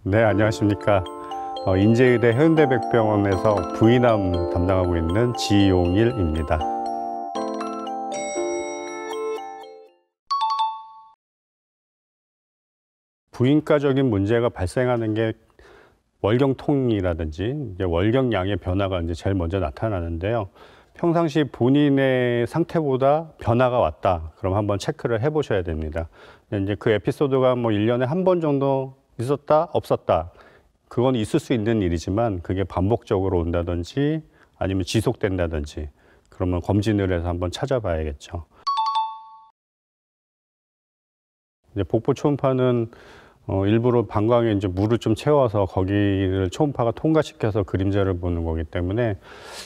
네, 안녕하십니까. 인제의대 해운대백병원에서 부인암 담당하고 있는 지용일입니다. 부인과적인 문제가 발생하는 게 월경통이라든지 월경량의 변화가 이제 제일 먼저 나타나는데요. 평상시 본인의 상태보다 변화가 왔다. 그럼 한번 체크를 해 보셔야 됩니다. 이제 그 에피소드가 뭐 1년에 한 번 정도 있었다, 없었다. 그건 있을 수 있는 일이지만 그게 반복적으로 온다든지 아니면 지속된다든지 그러면 검진을 해서 한번 찾아봐야겠죠. 이제 복부 초음파는 일부러 방광에 이제 물을 좀 채워서 거기를 초음파가 통과시켜서 그림자를 보는 거기 때문에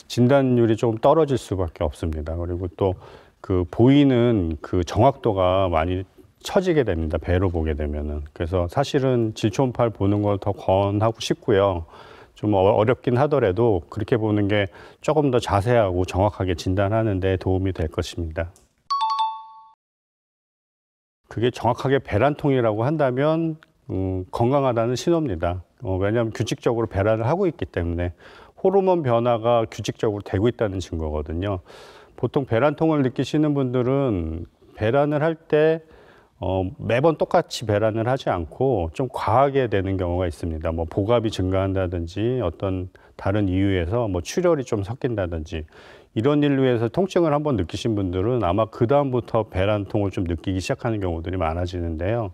진단율이 좀 떨어질 수밖에 없습니다. 그리고 또 그 보이는 그 정확도가 많이 처지게 됩니다. 배로 보게 되면은. 그래서 사실은 질초음파를 보는 걸 더 권하고 싶고요. 좀 어렵긴 하더라도 그렇게 보는 게 조금 더 자세하고 정확하게 진단하는 데 도움이 될 것입니다. 그게 정확하게 배란통이라고 한다면 건강하다는 신호입니다. 왜냐하면 규칙적으로 배란을 하고 있기 때문에 호르몬 변화가 규칙적으로 되고 있다는 증거거든요. 보통 배란통을 느끼시는 분들은 배란을 할 때 매번 똑같이 배란을 하지 않고 좀 과하게 되는 경우가 있습니다. 뭐 복압이 증가한다든지 어떤 다른 이유에서 뭐 출혈이 좀 섞인다든지 이런 일로 해서 통증을 한번 느끼신 분들은 아마 그 다음부터 배란통을 좀 느끼기 시작하는 경우들이 많아지는데요.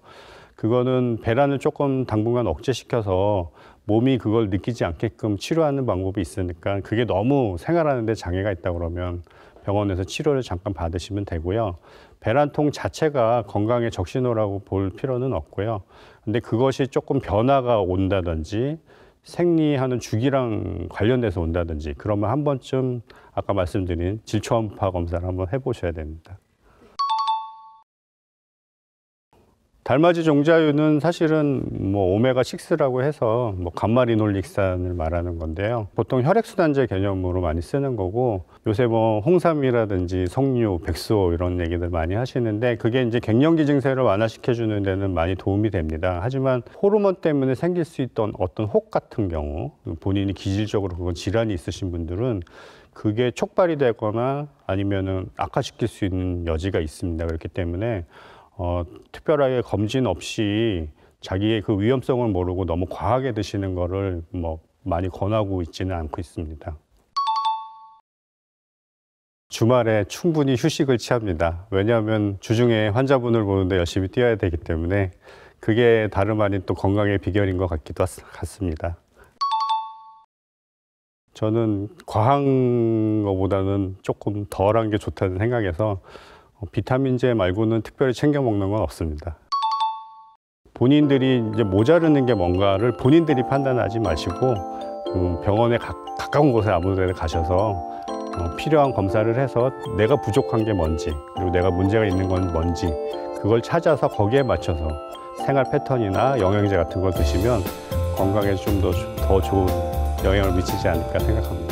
그거는 배란을 조금 당분간 억제시켜서 몸이 그걸 느끼지 않게끔 치료하는 방법이 있으니까 그게 너무 생활하는 데 장애가 있다 그러면 병원에서 치료를 잠깐 받으시면 되고요. 배란통 자체가 건강에 적신호라고 볼 필요는 없고요. 근데 그것이 조금 변화가 온다든지 생리하는 주기랑 관련돼서 온다든지 그러면 한 번쯤 아까 말씀드린 질초음파 검사를 한번 해보셔야 됩니다. 달맞이 종자유는 사실은 뭐 오메가6라고 해서 뭐 감마리놀릭산을 말하는 건데요. 보통 혈액순환제 개념으로 많이 쓰는 거고 요새 뭐 홍삼이라든지 석류, 백수호 이런 얘기들 많이 하시는데 그게 이제 갱년기 증세를 완화시켜 주는 데는 많이 도움이 됩니다. 하지만 호르몬 때문에 생길 수 있던 어떤 혹 같은 경우 본인이 기질적으로 그건 질환이 있으신 분들은 그게 촉발이 되거나 아니면은 악화시킬 수 있는 여지가 있습니다. 그렇기 때문에 특별하게 검진 없이 자기의 그 위험성을 모르고 너무 과하게 드시는 거를 뭐 많이 권하고 있지는 않고 있습니다. 주말에 충분히 휴식을 취합니다. 왜냐하면 주중에 환자분을 보는데 열심히 뛰어야 되기 때문에 그게 다름 아닌 또 건강의 비결인 것 같기도 같습니다. 저는 과한 것보다는 조금 덜한 게 좋다는 생각에서 비타민제 말고는 특별히 챙겨 먹는 건 없습니다. 본인들이 이제 모자르는 게 뭔가를 본인들이 판단하지 마시고 병원에 가까운 곳에 아무 데나 가셔서 필요한 검사를 해서 내가 부족한 게 뭔지 그리고 내가 문제가 있는 건 뭔지 그걸 찾아서 거기에 맞춰서 생활 패턴이나 영양제 같은 거 드시면 건강에 좀 더 좋은 영향을 미치지 않을까 생각합니다.